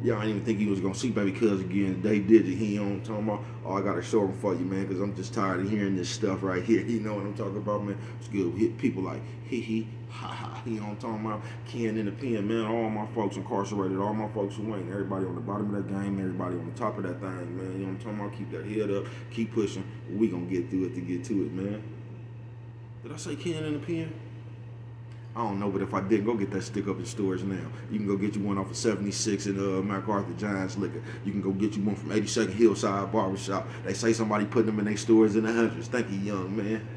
Y'all didn't even think he was gonna see Baby Cuz again. They did it. He on talking about, oh, I got a show for you, man, because I'm just tired of hearing this stuff right here. You know what I'm talking about, man? It's good. We hit people like hee ha ha. You know what I'm talking about? Ken in the pen, man. All my folks incarcerated, all my folks who ain't. Everybody on the bottom of that game, everybody on the top of that thing, man. You know what I'm talking about? Keep that head up, keep pushing. We gonna get through it to get to it, man. Did I say Ken in the pen? I don't know, but if I did, go get that stick up in stores now. You can go get you one off of 76 and MacArthur Giants Liquor. You can go get you one from 82nd Hillside Barbershop. They say somebody putting them in their stores in the hundreds. Thank you, young man.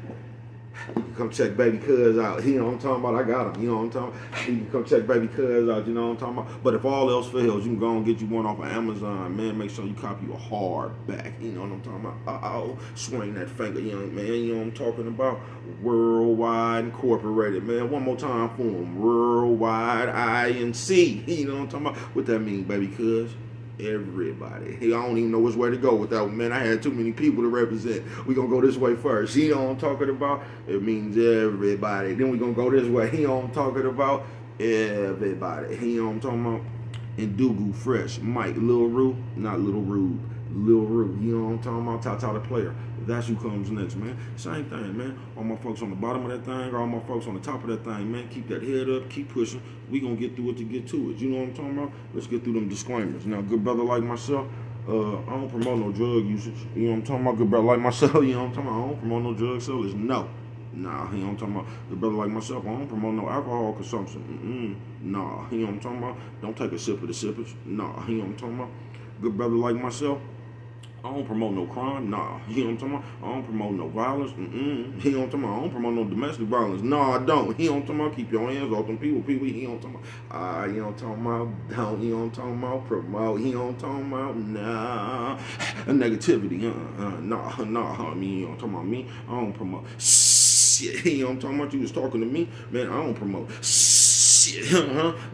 You can come check Baby Cuz out. You know what I'm talking about? I got him. You know what I'm talking about? You can come check Baby Cuz out. You know what I'm talking about? But if all else fails, you can go and get you one off of Amazon, man. Make sure you copy a hardback. You know what I'm talking about? Uh-oh. Swing that finger, young man. You know what I'm talking about? Worldwide Incorporated, man. One more time for them. Worldwide INC. You know what I'm talking about? What that mean, Baby Cuz? Everybody. I don't even know which way to go with that one, man. I had too many people to represent. We gonna go this way first. You know what I'm talking about? It means everybody. Then we gonna go this way. You know what I'm talking about? Everybody. You know what I'm talking about? Indugu Fresh. Mike, Lil Rue, not Little Rude. Lil Rue. You know what I'm talking about? Tata the player. That's who comes next, man. Same thing, man. All my folks on the bottom of that thing, all my folks on the top of that thing, man. Keep that head up, keep pushing. We gonna get through it to get to it. You know what I'm talking about? Let's get through them disclaimers. Now, good brother like myself, I don't promote no drug usage. You know what I'm talking about? Good brother like myself, you know what I'm talking about? I don't promote no drug sellers. No. Nah, you know what I'm talking about? Good brother like myself, I don't promote no alcohol consumption. Nah, you know what I'm talking about? Don't take a sip of the sippers. Nah, you know what I'm talking about? Good brother like myself, I don't promote no crime. Nah. You know what I'm talking about? I don't promote no violence. You know what I'm talking about? I don't promote no domestic violence. No, I don't. You know what I'm talking about? Keep your hands off them people. You know what I'm talking about? You know what I'm talking about? Don't. You know what I'm talking about? Promote. You know what I'm talking about? Nah. Negativity. Nah. I mean, you know what I'm talking about? Me, I don't promote shit. You know what I'm talking about? You was talking to me. Man, I don't promote shit.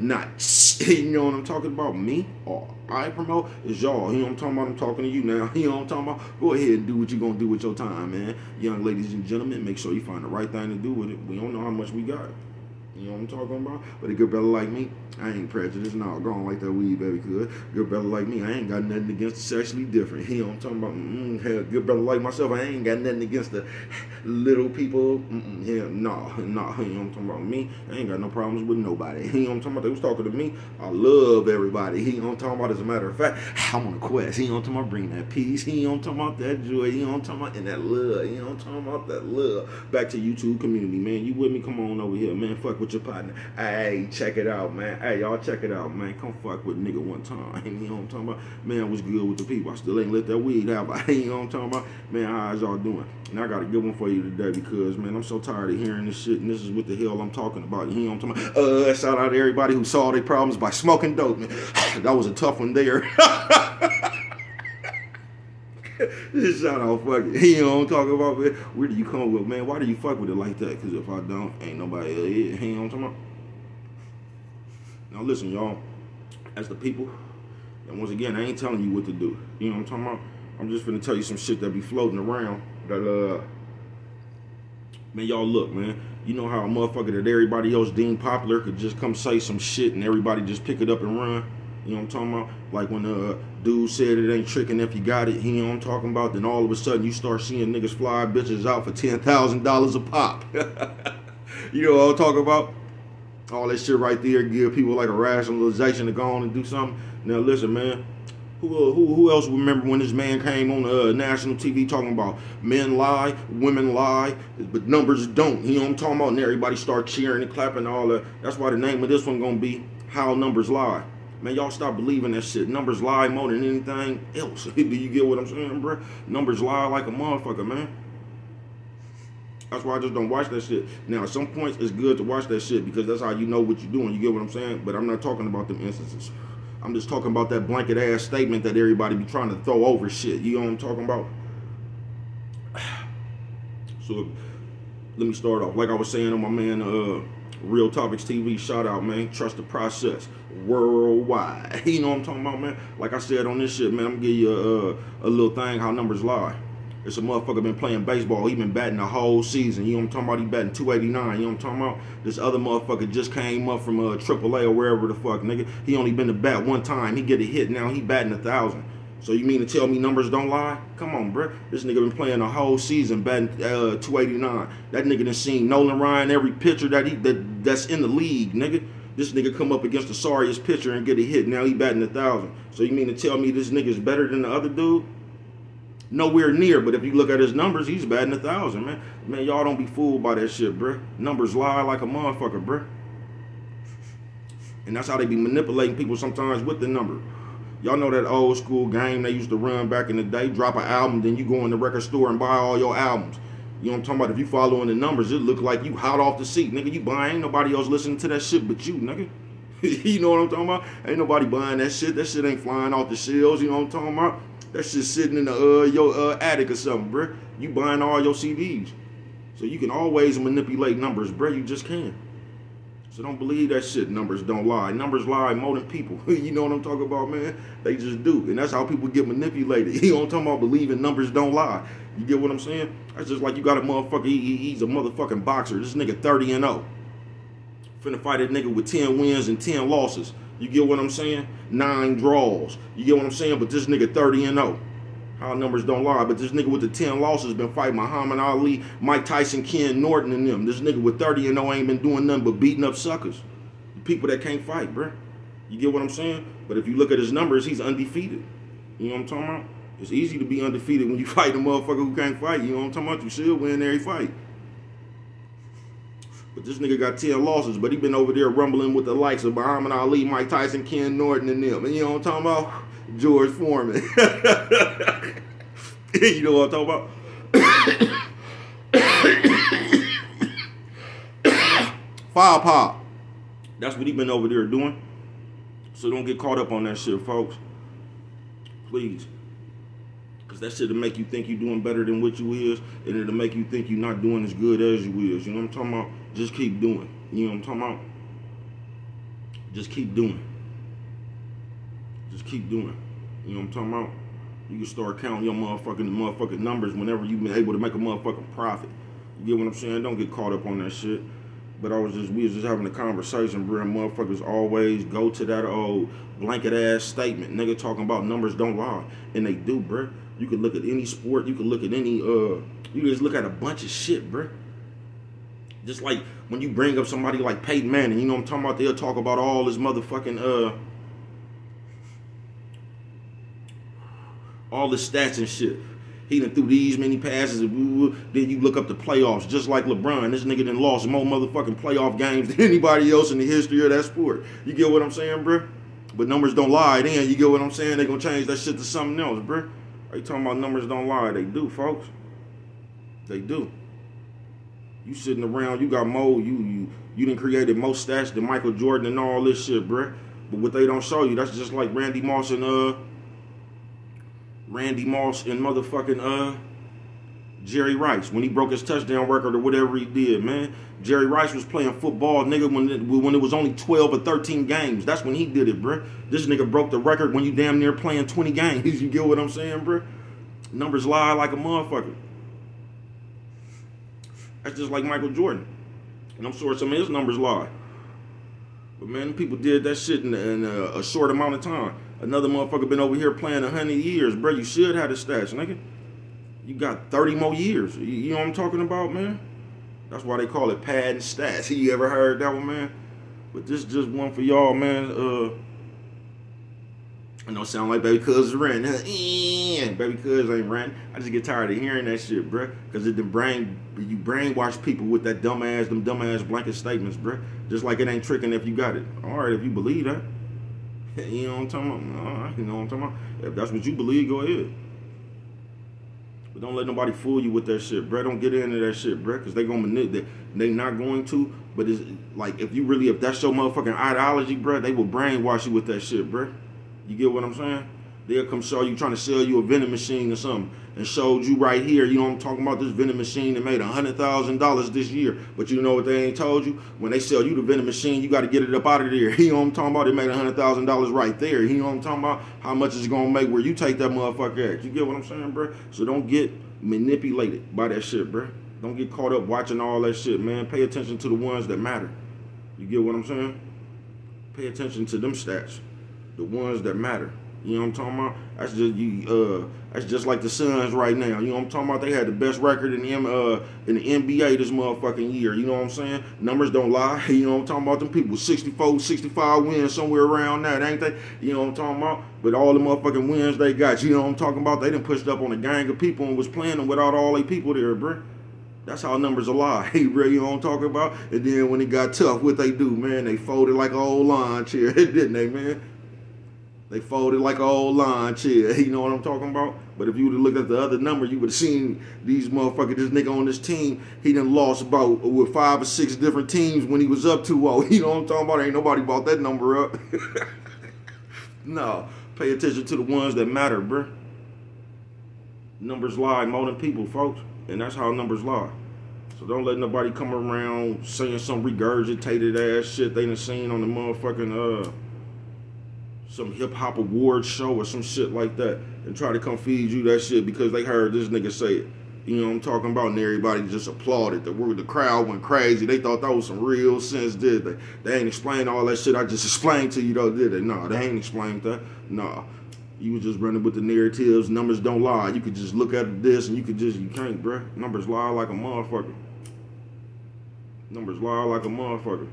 Not shit. You know what I'm talking about? Me or I promote is y'all. You know what I'm talking about? I'm talking to you now. You know what I'm talking about? Go ahead and do what you're going to do with your time, man. Young ladies and gentlemen, make sure you find the right thing to do with it. We don't know how much we got. You know what I'm talking about? But a good brother like me, I ain't prejudiced. No, go on like that weed, baby, good. Good brother like me, I ain't got nothing against the sexually different. You know what I'm talking about? Hell, good brother like myself, I ain't got nothing against the little people. Hell, no. You know what I'm talking about? Me, I ain't got no problems with nobody. You know what I'm talking about? They was talking to me. I love everybody. You know what I'm talking about? As a matter of fact, I'm on a quest. You know what I'm talking about? Bring that peace. You know what I'm talking about? That joy. You know what I'm talking about? And that love. You know what I'm talking about? That love. Back to YouTube community, man. You with me? Come on over here, man. Fuck with your partner. Hey, check it out, man. Hey, y'all check it out, man. Come fuck with nigga one time. You know what I'm talking about? Man, what's good with the people? I still ain't let that weed out. You know what I'm talking about? Man, how's y'all doing? And I got a good one for you today because, man, I'm so tired of hearing this shit, and this is what the hell I'm talking about. You know what I'm talking about? Shout out to everybody who solved their problems by smoking dope, man. That was a tough one there. Shout out, fuck it. You know what I'm talking about, man? Where do you come with, man? Why do you fuck with it like that? Because if I don't, ain't nobody else here. You know what I'm talking about? Now listen, y'all, as the people, and once again, I ain't telling you what to do. You know what I'm talking about? I'm just finna tell you some shit that be floating around that, man, y'all look, man. You know how a motherfucker that everybody else deemed popular could just come say some shit and everybody just pick it up and run? You know what I'm talking about? Like when dude said it ain't tricking if you got it. You know what I'm talking about? Then all of a sudden you start seeing niggas fly bitches out for $10,000 a pop. You know what I'm talking about? All that shit right there give people like a rationalization to go on and do something. Now listen, man. Who else remember when this man came on national TV talking about men lie, women lie, but numbers don't? You know what I'm talking about? And everybody start cheering and clapping and all that. That's why the name of this one gonna be How Numbers Lie. Man, y'all stop believing that shit. Numbers lie more than anything else. Do you get what I'm saying, bro? Numbers lie like a motherfucker, man. That's why I just don't watch that shit. Now, at some points, it's good to watch that shit because that's how you know what you're doing. You get what I'm saying? But I'm not talking about them instances. I'm just talking about that blanket ass statement that everybody be trying to throw over shit. You know what I'm talking about? So, let me start off. Like I was saying on my man, Real Topics TV, shout out, man. Trust the process. Worldwide. You know what I'm talking about, man? Like I said on this shit, man, I'm gonna give you a little thing, How Numbers Lie. It's a motherfucker been playing baseball. He been batting the whole season. You know what I'm talking about? He batting 289. You know what I'm talking about? This other motherfucker just came up from AAA or wherever the fuck, nigga. He only been to bat one time. He get a hit. Now he batting 1,000. So you mean to tell me numbers don't lie? Come on, bruh. This nigga been playing the whole season, batting 289. That nigga done seen Nolan Ryan, every pitcher that's in the league, nigga. This nigga come up against the sorriest pitcher and get a hit. Now he batting 1,000. So you mean to tell me this nigga's better than the other dude? Nowhere near. But if you look at his numbers, he's batting 1,000, man. Man, y'all don't be fooled by that shit, bruh. Numbers lie like a motherfucker, bruh. And that's how they be manipulating people sometimes with the number. Y'all know that old school game they used to run back in the day? Drop an album, then you go in the record store and buy all your albums. You know what I'm talking about? If you following the numbers, it look like you hot off the seat. Nigga, you buying, ain't nobody else listening to that shit but you, nigga. You know what I'm talking about? Ain't nobody buying that shit. That shit ain't flying off the shelves, you know what I'm talking about? That shit sitting in the your attic or something, bruh. You buying all your CDs. So you can always manipulate numbers, bruh. You just can. So don't believe that shit. Numbers don't lie. Numbers lie more than people. You know what I'm talking about, man? They just do. And that's how people get manipulated. You know what I'm talking about? Believing numbers don't lie. You get what I'm saying? That's just like you got a motherfucker. He's a motherfucking boxer. This nigga 30-0. Finna fight a nigga with 10 wins and 10 losses. You get what I'm saying? 9 draws. You get what I'm saying? But this nigga 30-0. How numbers don't lie. But this nigga with the 10 losses been fighting Muhammad Ali, Mike Tyson, Ken Norton, and them. This nigga with 30-0 ain't been doing nothing but beating up suckers. People that can't fight, bruh. You get what I'm saying? But if you look at his numbers, he's undefeated. You know what I'm talking about? It's easy to be undefeated when you fight a motherfucker who can't fight. You know what I'm talking about? You should win every fight. But this nigga got 10 losses, but he been over there rumbling with the likes of Muhammad Ali, Mike Tyson, Ken Norton, and them. And you know what I'm talking about? George Foreman. You know what I'm talking about? Fire pop. That's what he been over there doing. So don't get caught up on that shit, folks. Please. Because that shit will make you think you're doing better than what you is, and it'll make you think you're not doing as good as you is. You know what I'm talking about? Just keep doing. You know what I'm talking about? Just keep doing. Just keep doing. You know what I'm talking about? You can start counting your motherfucking numbers whenever you've been able to make a motherfucking profit. You get what I'm saying? Don't get caught up on that shit. But we was just having a conversation, bro. Motherfuckers always go to that old blanket ass statement. Nigga talking about numbers don't lie. And they do, bro. You can look at any sport, you can look at any you just look at a bunch of shit, bro. Just like when you bring up somebody like Peyton Manning, you know what I'm talking about? They'll talk about all his motherfucking all the stats and shit. He done threw these many passes. Then you look up the playoffs, just like LeBron. This nigga done lost more motherfucking playoff games than anybody else in the history of that sport. You get what I'm saying, bro? But numbers don't lie. Then you get what I'm saying? They gonna change that shit to something else, bro. Are you talking about numbers don't lie? They do, folks. They do. You sitting around, you got more. You done created more stats than Michael Jordan and all this shit, bro. But what they don't show you, that's just like Randy Moss and motherfucking Jerry Rice when he broke his touchdown record or whatever he did, man. Jerry Rice was playing football, nigga, when it was only 12 or 13 games. That's when he did it, bruh. This nigga broke the record when you damn near playing 20 games. You get what I'm saying, bruh? Numbers lie like a motherfucker. That's just like Michael Jordan. And I'm sure some of his numbers lie. But man, people did that shit in a short amount of time. Another motherfucker been over here playing 100 years, bro. You should have the stats, nigga. You got 30 more years. You know what I'm talking about, man? That's why they call it padding stats. You ever heard that one, man? But this just one for y'all, man. I know it sound like Baby Cuz is ranting. Baby Cuz ain't ranting. I just get tired of hearing that shit, bruh. Because you brainwash people with them dumbass blanket statements, bruh. Just like it ain't tricking if you got it. All right, if you believe that. You know what I'm talking about? All right, you know what I'm talking about? If that's what you believe, go ahead. But don't let nobody fool you with that shit, bruh. Don't get into that shit, bruh. Because they not going to. But it's like, if that's your motherfucking ideology, bruh, they will brainwash you with that shit, bruh. You get what I'm saying? They'll come show you, trying to sell you a vending machine or something, and showed you right here, you know what I'm talking about, this vending machine that made $100,000 this year. But you know what they ain't told you? When they sell you the vending machine, you got to get it up out of there. You know what I'm talking about? They made $100,000 right there. You know what I'm talking about? How much it's going to make where you take that motherfucker at. You get what I'm saying, bro? So don't get manipulated by that shit, bro. Don't get caught up watching all that shit, man. Pay attention to the ones that matter. You get what I'm saying? Pay attention to them stats, the ones that matter. You know what I'm talking about? That's just that's just like the Suns right now. You know what I'm talking about? They had the best record in the NBA this motherfucking year. You know what I'm saying? Numbers don't lie. You know what I'm talking about? Them people 64, 65 wins, somewhere around that, ain't they? You know what I'm talking about? But all the motherfucking wins they got, you know what I'm talking about? They done pushed up on a gang of people and was playing them without all they people there, bruh. That's how numbers are lie. Hey, bro, you know what I'm talking about? And then when it got tough, what they do, man? They folded like an old lawn chair, didn't they, man? They folded like an old lawn chair. You know what I'm talking about? But if you would have looked at the other number, you would have seen these motherfuckers, this nigga on this team, he done lost about with 5 or 6 different teams when he was up 2-0. You know what I'm talking about? Ain't nobody bought that number up. No, pay attention to the ones that matter, bro. Numbers lie more than people, folks. And that's how numbers lie. So don't let nobody come around saying some regurgitated ass shit they done seen on the motherfucking some hip hop award show or some shit like that and try to come feed you that shit because they heard this nigga say it. You know what I'm talking about? And everybody just applauded. The crowd went crazy. They thought that was some real sense, did they? They ain't explained all that shit I just explained to you though, did they? Nah, they ain't explained that. Nah. You was just running with the narratives. Numbers don't lie. You could just look at this and you can't, bruh. Numbers lie like a motherfucker. Numbers lie like a motherfucker.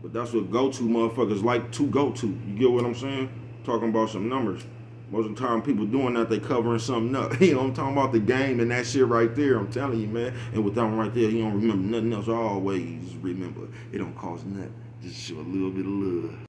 But that's what go-to motherfuckers like to go to. You get what I'm saying? Talking about some numbers. Most of the time people doing that, they covering something up. You know, I'm talking about the game and that shit right there. I'm telling you, man. And with that one right there, you don't remember nothing else. Always remember, it don't cost nothing. Just show a little bit of love.